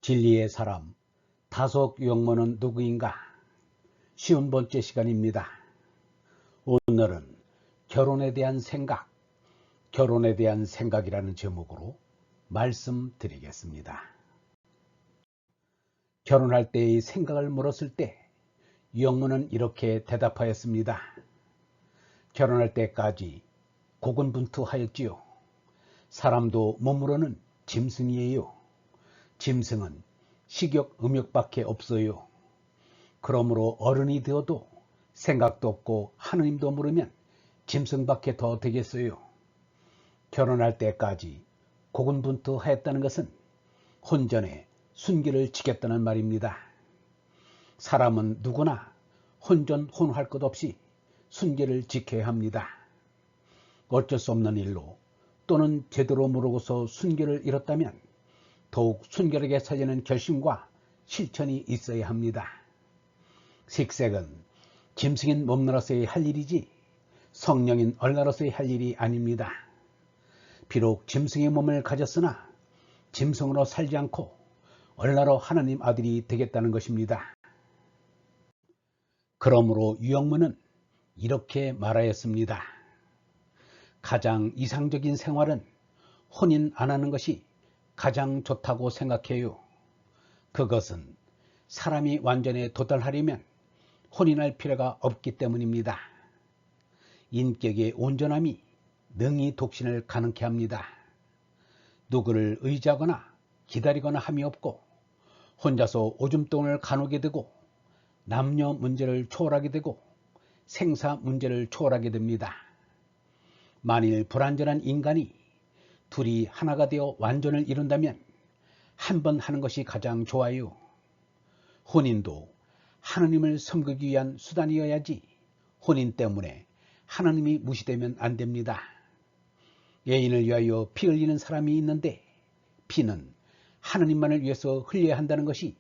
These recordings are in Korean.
진리의 사람, 다속 유형문은 누구인가? 50번째 시간입니다. 오늘은 결혼에 대한 생각, 결혼에 대한 생각이라는 제목으로 말씀드리겠습니다. 결혼할 때의 생각을 물었을 때 유형문은 이렇게 대답하였습니다. 결혼할 때까지 고군분투하였지요. 사람도 몸으로는 짐승이에요. 짐승은 식욕, 음욕밖에 없어요. 그러므로 어른이 되어도 생각도 없고 하느님도 모르면 짐승밖에 더 되겠어요. 결혼할 때까지 고군분투하였다는 것은 혼전에 순결을 지켰다는 말입니다. 사람은 누구나 혼전, 혼할 것 없이 순결을 지켜야 합니다. 어쩔 수 없는 일로 또는 제대로 모르고서 순결을 잃었다면 더욱 순결하게 살려는 결심과 실천이 있어야 합니다. 색색은 짐승인 몸나라서의 할 일이지 성령인 얼나라서의 할 일이 아닙니다. 비록 짐승의 몸을 가졌으나 짐승으로 살지 않고 얼나로 하나님 아들이 되겠다는 것입니다. 그러므로 유형문은 이렇게 말하였습니다. 가장 이상적인 생활은 혼인 안 하는 것이 가장 좋다고 생각해요. 그것은 사람이 완전에 도달하려면 혼인할 필요가 없기 때문입니다. 인격의 온전함이 능히 독신을 가능케 합니다. 누구를 의지하거나 기다리거나 함이 없고 혼자서 오줌동을 가누게 되고 남녀 문제를 초월하게 되고 생사 문제를 초월하게 됩니다. 만일 불완전한 인간이 둘이 하나가 되어 완전을 이룬다면 한 번 하는 것이 가장 좋아요. 혼인도 하나님을 섬기기 위한 수단이어야지 혼인 때문에 하나님이 무시되면 안 됩니다. 애인을 위하여 피 흘리는 사람이 있는데 피는 하나님만을 위해서 흘려야 한다는 것이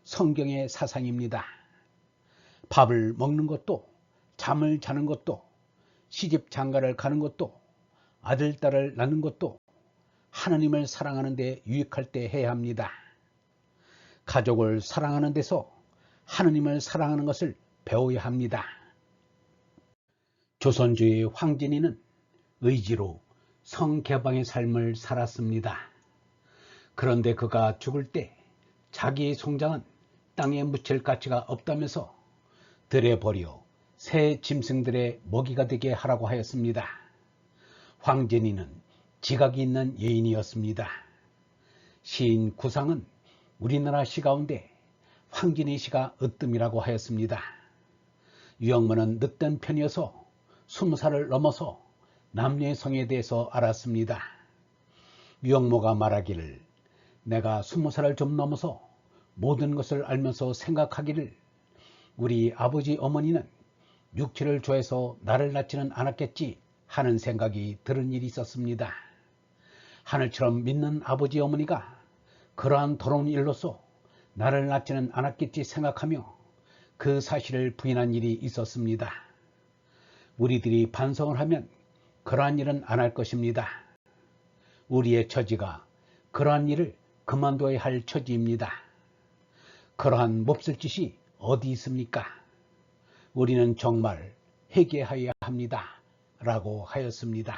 성경의 사상입니다. 밥을 먹는 것도 잠을 자는 것도 시집 장가를 가는 것도 아들 딸을 낳는 것도 하나님을 사랑하는 데 유익할 때 해야 합니다. 가족을 사랑하는 데서 하나님을 사랑하는 것을 배워야 합니다. 조선주의 황진이는 의지로 성개방의 삶을 살았습니다. 그런데 그가 죽을 때 자기의 송장은 땅에 묻힐 가치가 없다면서 들에 버려 새 짐승들의 먹이가 되게 하라고 하였습니다. 황진이는 지각이 있는 여인이었습니다. 시인 구상은 우리나라 시 가운데 황진의 시가 으뜸이라고 하였습니다. 유형문은 늑된 편이어서 20살을 넘어서 남녀의 성에 대해서 알았습니다. 유형모가 말하기를 내가 20살을 좀 넘어서 모든 것을 알면서 생각하기를 우리 아버지 어머니는 육체를 좋아해서 나를 낳지는 않았겠지 하는 생각이 들은 일이 있었습니다. 하늘처럼 믿는 아버지 어머니가 그러한 더러운 일로서 나를 낳지는 않았겠지 생각하며 그 사실을 부인한 일이 있었습니다. 우리들이 반성을 하면 그러한 일은 안 할 것입니다. 우리의 처지가 그러한 일을 그만둬야 할 처지입니다. 그러한 몹쓸 짓이 어디 있습니까? 우리는 정말 회개하여야 합니다. 라고 하였습니다.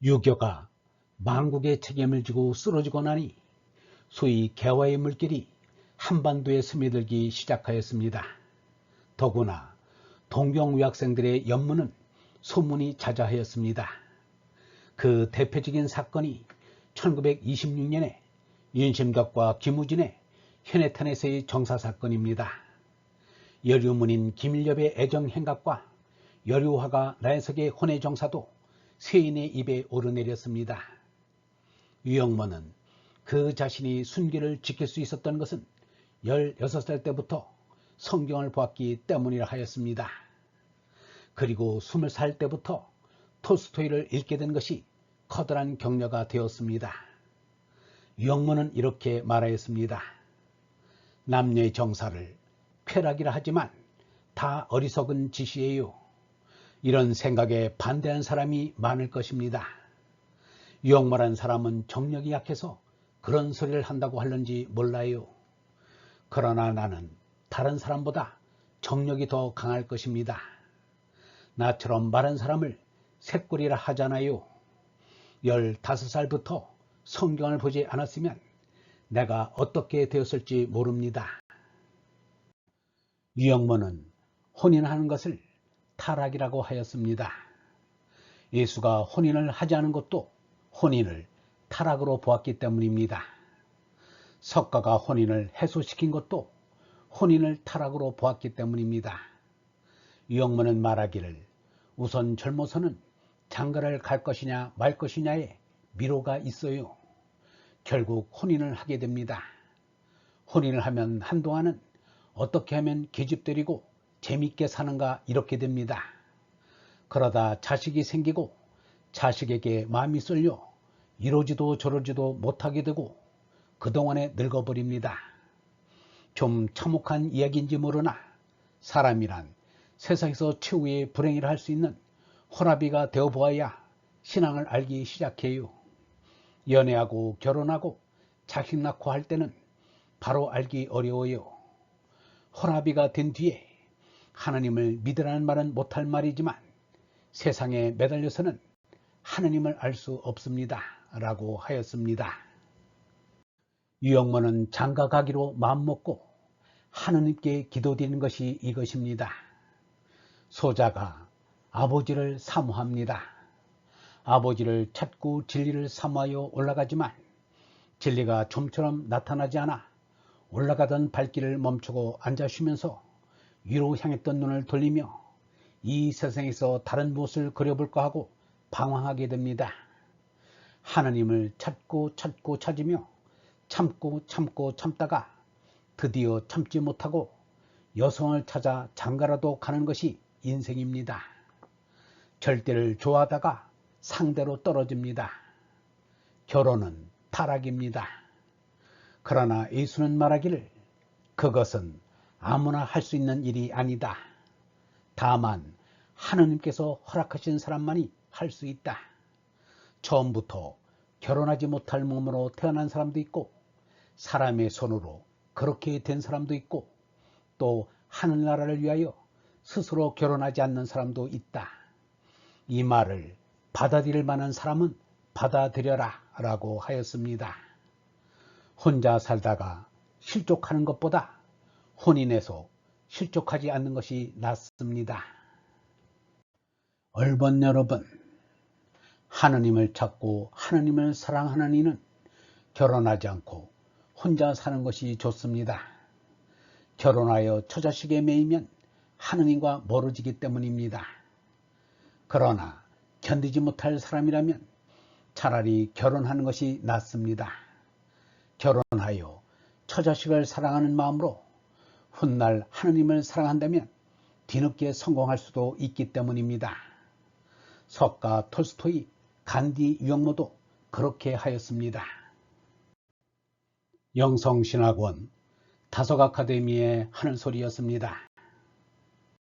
유교가 망국의 책임을 지고 쓰러지고 나니 소위 개화의 물길이 한반도에 스며들기 시작하였습니다. 더구나 동경유학생들의 연문은 소문이 자자하였습니다. 그 대표적인 사건이 1926년에 윤심덕과 김우진의 현해탄에서의 정사사건입니다. 여류문인 김일엽의 애정행각과 여류화가 나혜석의 혼외정사도 세인의 입에 오르내렸습니다. 유형문은 그 자신이 순결을 지킬 수 있었던 것은 16살 때부터 성경을 보았기 때문이라 하였습니다. 그리고 20살 때부터 톨스토이를 읽게 된 것이 커다란 격려가 되었습니다. 유형문은 이렇게 말하였습니다. 남녀의 정사를 쾌락이라 하지만 다 어리석은 짓이에요. 이런 생각에 반대한 사람이 많을 것입니다. 유형문한 사람은 정력이 약해서 그런 소리를 한다고 하는지 몰라요. 그러나 나는 다른 사람보다 정력이 더 강할 것입니다. 나처럼 마른 사람을 새꼬리라 하잖아요. 15살부터 성경을 보지 않았으면 내가 어떻게 되었을지 모릅니다. 유영모는 혼인하는 것을 타락이라고 하였습니다. 예수가 혼인을 하지 않은 것도 혼인을 타락으로 보았기 때문입니다. 석가가 혼인을 해소시킨 것도 혼인을 타락으로 보았기 때문입니다. 유영모는 말하기를 우선 젊어서는 장가를 갈 것이냐 말 것이냐에 미로가 있어요. 결국 혼인을 하게 됩니다. 혼인을 하면 한동안은 어떻게 하면 계집들이고 재밌게 사는가 이렇게 됩니다. 그러다 자식이 생기고 자식에게 마음이 쏠려 이러지도 저러지도 못하게 되고 그동안에 늙어버립니다. 좀 참혹한 이야기인지 모르나 사람이란 세상에서 최후의 불행을 할 수 있는 호라비가 되어보아야 신앙을 알기 시작해요. 연애하고 결혼하고 자식 낳고 할 때는 바로 알기 어려워요. 호라비가 된 뒤에 하나님을 믿으라는 말은 못할 말이지만 세상에 매달려서는 하나님을 알 수 없습니다. 라고 하였습니다. 유영모는 장가 가기로 마음먹고 하느님께 기도드리는 것이 이것입니다. 소자가 아버지를 사모합니다. 아버지를 찾고 진리를 사모하여 올라가지만 진리가 좀처럼 나타나지 않아 올라가던 발길을 멈추고 앉아 쉬면서 위로 향했던 눈을 돌리며 이 세상에서 다른 무엇을 그려볼까 하고 방황하게 됩니다. 하나님을 찾고 찾으며 참고 참다가 드디어 참지 못하고 여성을 찾아 장가라도 가는 것이 인생입니다. 절대를 좋아하다가 상대로 떨어집니다. 결혼은 타락입니다. 그러나 예수는 말하기를 그것은 아무나 할 수 있는 일이 아니다. 다만 하느님께서 허락하신 사람만이 할 수 있다. 처음부터 결혼하지 못할 몸으로 태어난 사람도 있고 사람의 손으로 그렇게 된 사람도 있고 또 하늘나라를 위하여 스스로 결혼하지 않는 사람도 있다. 이 말을 받아들일 만한 사람은 받아들여라 라고 하였습니다. 혼자 살다가 실족하는 것보다 혼인해서 실족하지 않는 것이 낫습니다. 얼번 여러분, 하느님을 찾고 하느님을 사랑하는 이는 결혼하지 않고 혼자 사는 것이 좋습니다. 결혼하여 처자식에 매이면 하느님과 멀어지기 때문입니다. 그러나 견디지 못할 사람이라면 차라리 결혼하는 것이 낫습니다. 결혼하여 처자식을 사랑하는 마음으로 훗날 하느님을 사랑한다면 뒤늦게 성공할 수도 있기 때문입니다. 석가, 톨스토이, 간디, 유영모도 그렇게 하였습니다. 영성신학원 다속아카데미의 하는 소리였습니다.